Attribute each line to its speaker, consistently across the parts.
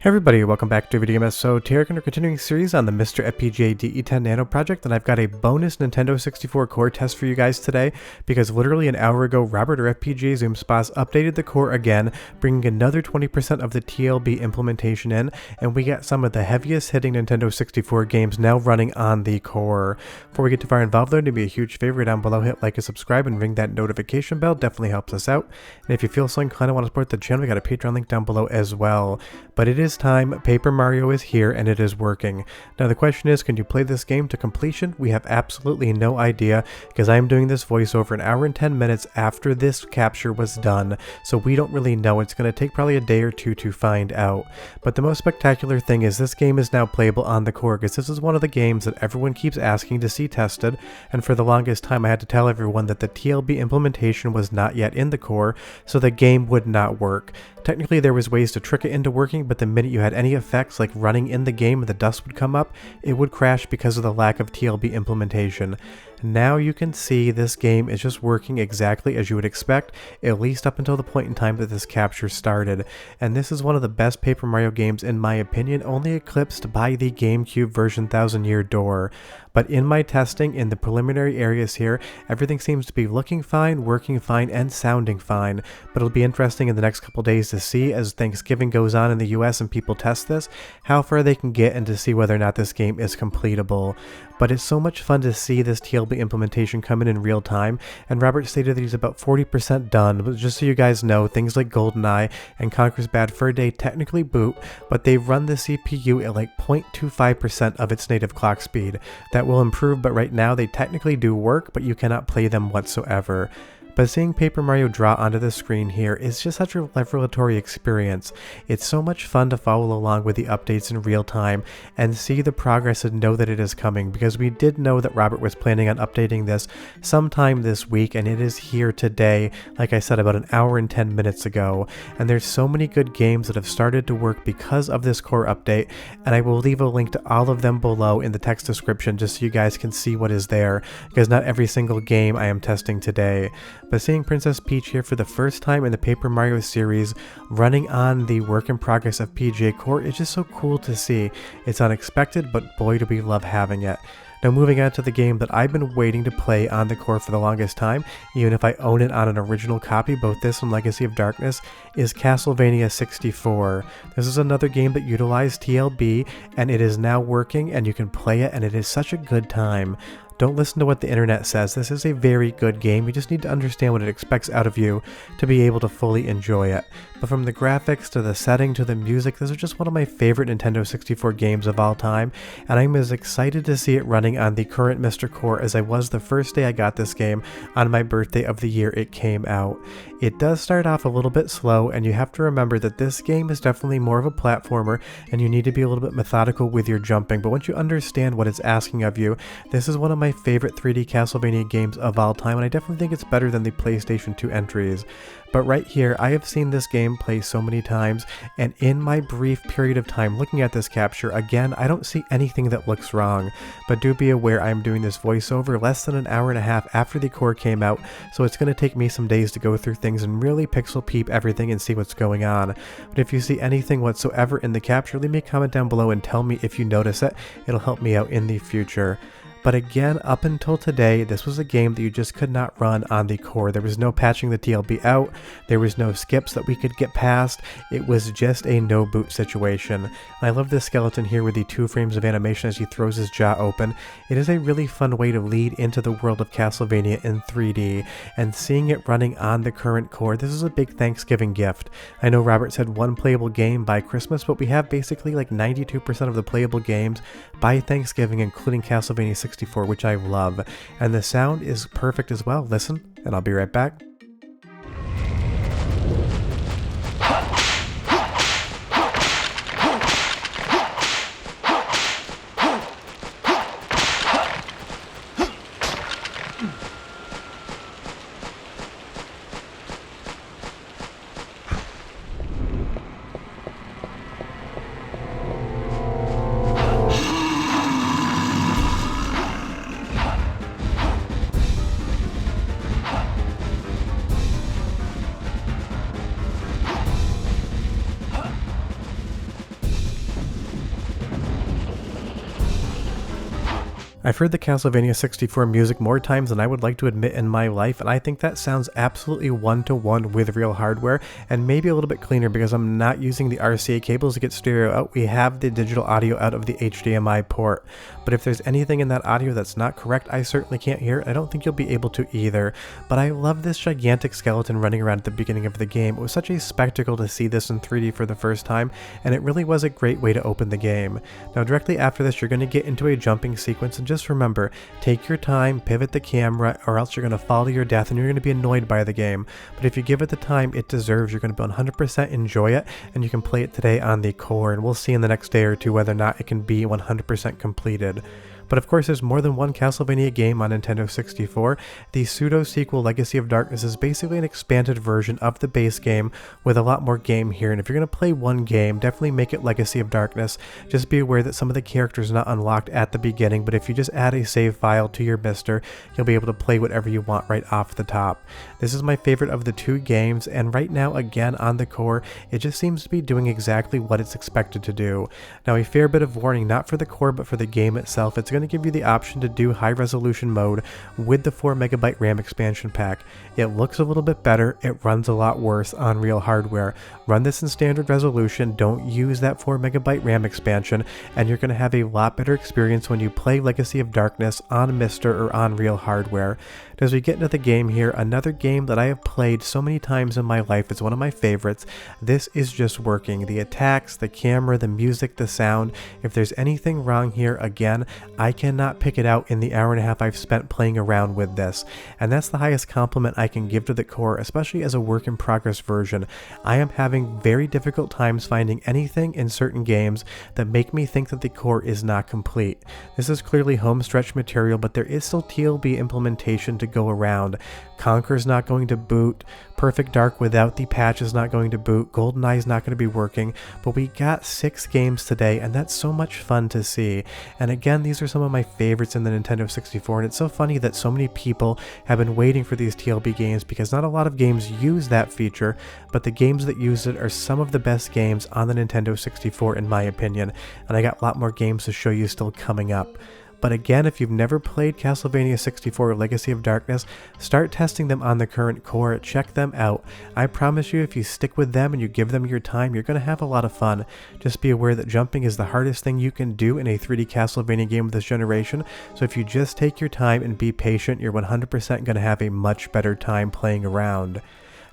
Speaker 1: Hey everybody, welcome back to Video Game. So today we're continuing series on the MiSTer FPGA DE10 Nano project, and I've got a bonus Nintendo 64 core test for you guys today, because literally an hour ago, Robert or FPGA Zoomspas updated the core again, bringing another 20% of the TLB implementation in, and we got some of the heaviest hitting Nintendo 64 games now running on the core. Before we get too far involved though, do me a huge favor down below, hit like and subscribe and ring that notification bell, definitely helps us out. And if you feel so inclined to want to support the channel, we got a Patreon link down below as well. But it is time. Paper Mario is here and it is working. Now the question is, can you play this game to completion? We have absolutely no idea, because I am doing this voiceover an hour and 10 minutes after this capture was done, so we don't really know. It's going to take probably a day or two to find out. But the most spectacular thing is this game is now playable on the core, because this is one of the games that everyone keeps asking to see tested, and for the longest time I had to tell everyone that the TLB implementation was not yet in the core, so the game would not work. Technically there was ways to trick it into working, but the minute you had any effects like running in the game and the dust would come up, it would crash because of the lack of TLB implementation. Now you can see this game is just working exactly as you would expect, at least up until the point in time that this capture started. And this is one of the best Paper Mario games in my opinion, only eclipsed by the GameCube version Thousand Year Door. But in my testing, in the preliminary areas here, everything seems to be looking fine, working fine, and sounding fine. But it'll be interesting in the next couple days to see, as Thanksgiving goes on in the US and people test this, how far they can get and to see whether or not this game is completable. But it's so much fun to see this TLB implementation come in real time, and Robert stated that he's about 40% done. But just so you guys know, things like GoldenEye and Conker's Bad Fur Day technically boot, but they run the CPU at like 0.25% of its native clock speed. That will improve, but right now they technically do work, but you cannot play them whatsoever. But seeing Paper Mario draw onto the screen here is just such a revelatory experience. It's so much fun to follow along with the updates in real time and see the progress and know that it is coming, because we did know that Robert was planning on updating this sometime this week, and it is here today, like I said, about an hour and 10 minutes ago. And there's so many good games that have started to work because of this core update, and I will leave a link to all of them below in the text description just so you guys can see what is there, because not every single game I am testing today. But seeing Princess Peach here for the first time in the Paper Mario series running on the work in progress FPGA core is just so cool to see. It's unexpected, but boy do we love having it. Now moving on to the game that I've been waiting to play on the core for the longest time, even if I own it on an original copy, both this and Legacy of Darkness, is Castlevania 64. This is another game that utilized TLB, and it is now working and you can play it, and it is such a good time. Don't listen to what the internet says. This is a very good game. You just need to understand what it expects out of you to be able to fully enjoy it. But from the graphics to the setting to the music, this is just one of my favorite Nintendo 64 games of all time, and I'm as excited to see it running on the current MiSTer core as I was the first day I got this game on my birthday of the year it came out. It does start off a little bit slow, and you have to remember that this game is definitely more of a platformer and you need to be a little bit methodical with your jumping, but once you understand what it's asking of you, this is one of my favorite 3D Castlevania games of all time, and I definitely think it's better than the PlayStation 2 entries. But right here, I have seen this game play so many times, and in my brief period of time looking at this capture, again, I don't see anything that looks wrong. But do be aware I am doing this voiceover less than an hour and a half after the core came out, so it's going to take me some days to go through things and really pixel peep everything and see what's going on. But if you see anything whatsoever in the capture, leave me a comment down below and tell me if you notice it. It'll help me out in the future. But again, up until today, this was a game that you just could not run on the core. There was no patching the TLB out, there was no skips that we could get past, it was just a no boot situation. And I love this skeleton here with the 2 frames of animation as he throws his jaw open. It is a really fun way to lead into the world of Castlevania in 3D, and seeing it running on the current core, this is a big Thanksgiving gift. I know Robert said one playable game by Christmas, but we have basically like 92% of the playable games by Thanksgiving, including Castlevania 64, which I love, and the sound is perfect as well. Listen, and I'll be right back. I've heard the Castlevania 64 music more times than I would like to admit in my life, and I think that sounds absolutely one-to-one with real hardware, and maybe a little bit cleaner because I'm not using the RCA cables to get stereo out. We have the digital audio out of the HDMI port. But if there's anything in that audio that's not correct, I certainly can't hear it. I don't think you'll be able to either. But I love this gigantic skeleton running around at the beginning of the game. It was such a spectacle to see this in 3D for the first time, and it really was a great way to open the game. Now directly after this, you're going to get into a jumping sequence, and just remember, take your time, pivot the camera, or else you're going to fall to your death and you're going to be annoyed by the game. But if you give it the time it deserves, you're going to 100% enjoy it, and you can play it today on the core, and we'll see in the next day or two whether or not it can be 100% completed. But of course, there's more than one Castlevania game on Nintendo 64. The pseudo-sequel Legacy of Darkness is basically an expanded version of the base game with a lot more game here, and if you're going to play one game, definitely make it Legacy of Darkness. Just be aware that some of the characters are not unlocked at the beginning, but if you just add a save file to your MiSTer, you'll be able to play whatever you want right off the top. This is my favorite of the two games, and right now, again, on the core, it just seems to be doing exactly what it's expected to do. Now, a fair bit of warning, not for the core, but for the game itself. It's going to give you the option to do high resolution mode with the 4MB RAM expansion pack. It looks a little bit better, it runs a lot worse on real hardware. Run this in standard resolution, don't use that 4MB RAM expansion, and you're going to have a lot better experience when you play Legacy of Darkness on MiSTer or on real hardware. As we get into the game here, another game that I have played so many times in my life, it's one of my favorites. This is just working. The attacks, the camera, the music, the sound. If there's anything wrong here, again, I cannot pick it out in the hour and a half I've spent playing around with this. And that's the highest compliment I can give to the core, especially as a work in progress version. I am having very difficult times finding anything in certain games that make me think that the core is not complete. This is clearly home stretch material, but there is still TLB implementation to go around. Conker's not going to boot, Perfect Dark without the patch is not going to boot, GoldenEye is not going to be working, but we got 6 games today, and that's so much fun to see. And again, these are some of my favorites in the Nintendo 64, and it's so funny that so many people have been waiting for these TLB games because not a lot of games use that feature, but the games that use it are some of the best games on the Nintendo 64 in my opinion, and I got a lot more games to show you still coming up. But again, if you've never played Castlevania 64 Legacy of Darkness, start testing them on the current core, check them out. I promise you, if you stick with them and you give them your time, you're going to have a lot of fun. Just be aware that jumping is the hardest thing you can do in a 3D Castlevania game of this generation, so if you just take your time and be patient, you're 100% going to have a much better time playing around.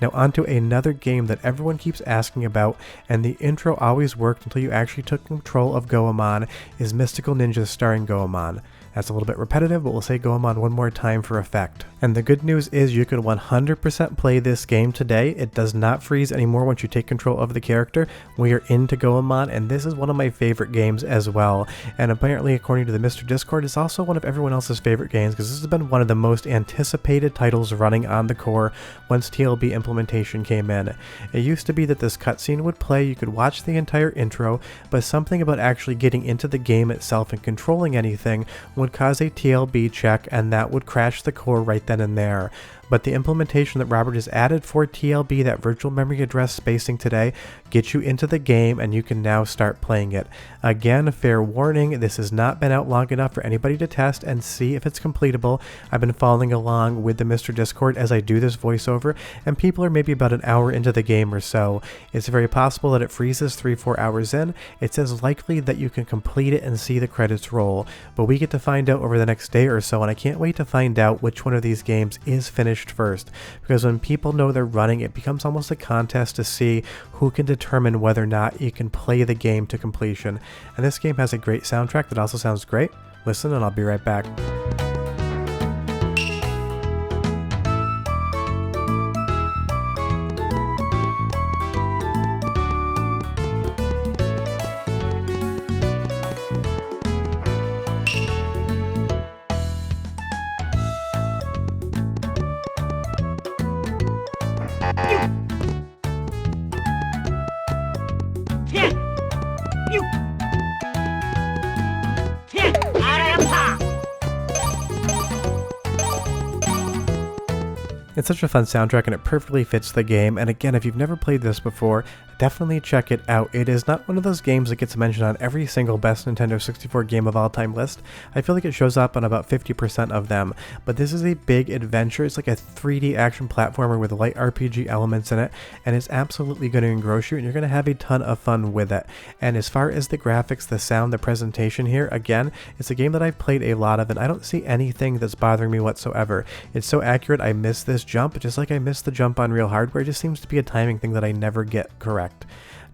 Speaker 1: Now onto another game that everyone keeps asking about, and the intro always worked until you actually took control of Goemon, is Mystical Ninjas starring Goemon. That's a little bit repetitive, but we'll say Goemon one more time for effect. And the good news is you can 100% play this game today. It does not freeze anymore once you take control of the character. We are into Goemon, and this is one of my favorite games as well. And apparently, according to the MiSTer Discord, it's also one of everyone else's favorite games because this has been one of the most anticipated titles running on the core once TLB implementation came in. It used to be that this cutscene would play, you could watch the entire intro, but something about actually getting into the game itself and controlling anything would cause a TLB check, and that would crash the core right then and there. But the implementation that Robert has added for TLB, that virtual memory address spacing today, gets you into the game and you can now start playing it. Again, fair warning, this has not been out long enough for anybody to test and see if it's completable. I've been following along with the MiSTer Discord as I do this voiceover, and people are maybe about an hour into the game or so. It's very possible that it freezes 3-4 hours in. It's as likely that you can complete it and see the credits roll, but we get to find out over the next day or so, and I can't wait to find out which one of these games is finished first, because when people know they're running, it becomes almost a contest to see who can determine whether or not you can play the game to completion. And this game has a great soundtrack that also sounds great. Listen and I'll be right back. It's such a fun soundtrack and it perfectly fits the game, and again, if you've never played this before, definitely check it out. It is not one of those games that gets mentioned on every single best Nintendo 64 game of all time list. I feel like it shows up on about 50% of them, but this is a big adventure. It's like a 3D action platformer with light RPG elements in it, and it's absolutely going to engross you, and you're going to have a ton of fun with it. And as far as the graphics, the sound, the presentation here, again, it's a game that I've played a lot of, and I don't see anything that's bothering me whatsoever. It's so accurate. I miss this jump, just like I missed the jump on real hardware. It just seems to be a timing thing that I never get correct.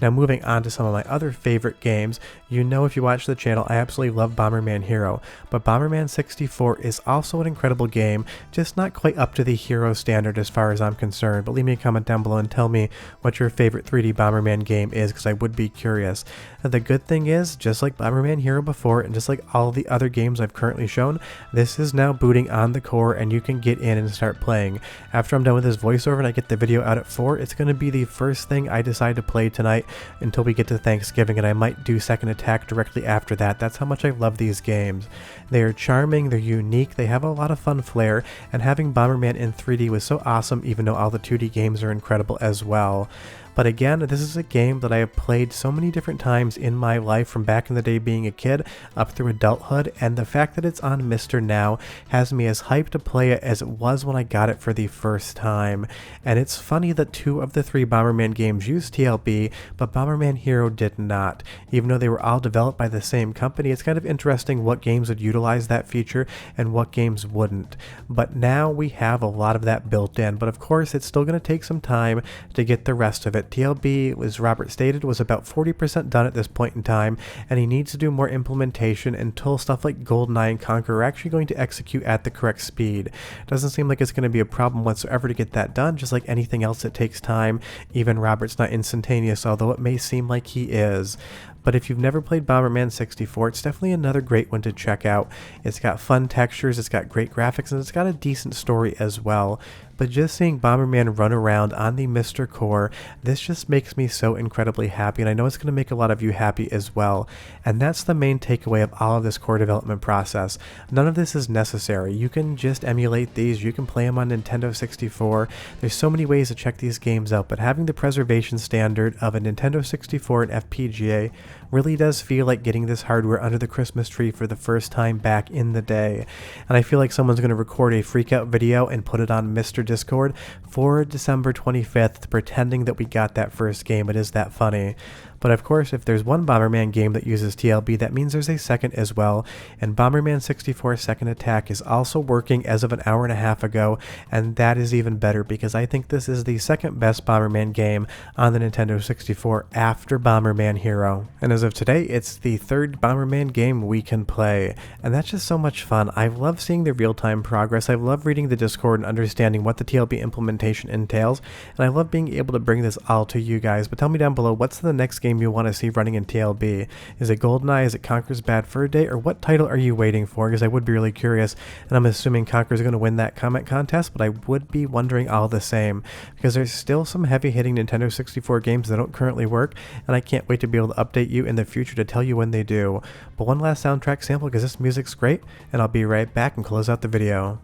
Speaker 1: Now moving on to some of my other favorite games, you know if you watch the channel, I absolutely love Bomberman Hero, but Bomberman 64 is also an incredible game, just not quite up to the Hero standard as far as I'm concerned, but leave me a comment down below and tell me what your favorite 3D Bomberman game is, because I would be curious. The good thing is, just like Bomberman Hero before, and just like all the other games I've currently shown, this is now booting on the core and you can get in and start playing. After I'm done with this voiceover and I get the video out at 4, it's going to be the first thing I decide to play tonight until we get to Thanksgiving, and I might do Second Attack directly after that. That's how much I love these games. They are charming, they're unique, they have a lot of fun flair, and having Bomberman in 3D was so awesome, even though all the 2D games are incredible as well. But again, this is a game that I have played so many different times in my life, from back in the day being a kid up through adulthood, and the fact that it's on MiSTer now has me as hyped to play it as it was when I got it for the first time. And it's funny that 2 of the 3 Bomberman games use TLB, but Bomberman Hero did not. Even though they were all developed by the same company, it's kind of interesting what games would utilize that feature and what games wouldn't. But now we have a lot of that built in, but of course it's still going to take some time to get the rest of it. TLB, as Robert stated, was about 40% done at this point in time, and he needs to do more implementation until stuff like GoldenEye and Conquer are actually going to execute at the correct speed. Doesn't seem like it's going to be a problem whatsoever to get that done, just like anything else that takes time. Even Robert's not instantaneous, although it may seem like he is. But if you've never played Bomberman 64, it's definitely another great one to check out. It's got fun textures, it's got great graphics, and it's got a decent story as well. But just seeing Bomberman run around on the MiSTer core, this just makes me so incredibly happy, and I know it's going to make a lot of you happy as well. And that's the main takeaway of all of this core development process. None of this is necessary. You can just emulate these, you can play them on Nintendo 64. There's so many ways to check these games out, but having the preservation standard of a Nintendo 64 and FPGA really does feel like getting this hardware under the Christmas tree for the first time back in the day. And I feel like someone's going to record a freak out video and put it on MiSTer Discord for December 25th, pretending that we got that first game. It is that funny. But of course, if there's one Bomberman game that uses TLB, that means there's a second as well, and Bomberman 64 Second Attack is also working as of an hour and a half ago, and that is even better because I think this is the second best Bomberman game on the Nintendo 64 after Bomberman Hero. And as of today, it's the 3rd Bomberman game we can play, and that's just so much fun. I love seeing the real-time progress, I love reading the Discord and understanding what the TLB implementation entails, and I love being able to bring this all to you guys. But tell me down below, what's the next game you want to see running in TLB? Is it GoldenEye? Is it Conker's Bad Fur Day? Or what title are you waiting for? Because I would be really curious, and I'm assuming Conker's going to win that comment contest, but I would be wondering all the same, because there's still some heavy-hitting Nintendo 64 games that don't currently work, and I can't wait to be able to update you in the future to tell you when they do. But one last soundtrack sample, because this music's great, and I'll be right back and close out the video.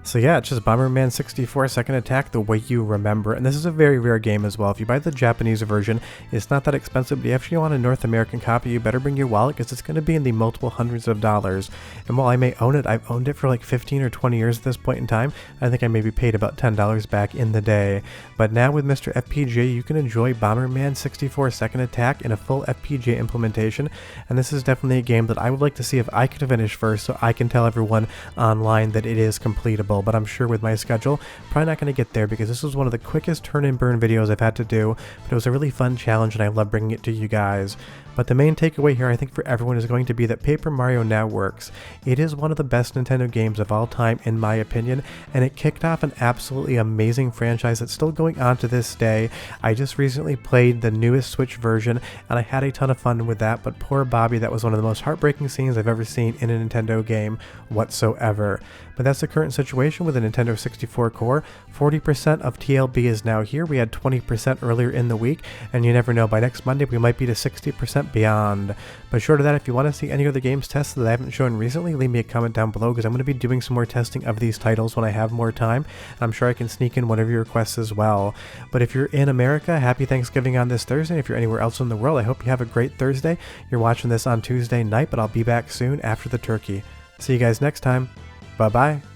Speaker 1: So yeah, it's just Bomberman 64 Second Attack the way you remember, and this is a very rare game as well. If you buy the Japanese version, it's not that expensive, but if you want a North American copy, you better bring your wallet because it's going to be in the multiple hundreds of dollars. And while I may own it, I've owned it for like 15 or 20 years at this point in time. I think I maybe paid about $10 back in the day. But now with MiSTer FPGA, you can enjoy Bomberman 64 Second Attack in a full FPGA implementation, and this is definitely a game that I would like to see if I could finish first so I can tell everyone online that it is completable. possible, but I'm sure with my schedule, probably not going to get there because this was one of the quickest turn and burn videos I've had to do, but it was a really fun challenge and I love bringing it to you guys. But the main takeaway here I think for everyone is going to be that Paper Mario now works. It is one of the best Nintendo games of all time in my opinion, and it kicked off an absolutely amazing franchise that's still going on to this day. I just recently played the newest Switch version and I had a ton of fun with that, but poor Bobby, that was one of the most heartbreaking scenes I've ever seen in a Nintendo game whatsoever. But that's the current situation with the Nintendo 64 core. 40% of TLB is now here. We had 20% earlier in the week, and you never know, by next Monday we might be to 60% beyond. But short of that, if you want to see any other games tested that I haven't shown recently, leave me a comment down below because I'm going to be doing some more testing of these titles when I have more time. I'm sure I can sneak in one of your requests as well. But if you're in America, happy Thanksgiving on this Thursday. If you're anywhere else in the world, I hope you have a great Thursday. You're watching this on Tuesday night, but I'll be back soon after the turkey. See you guys next time. Bye-bye.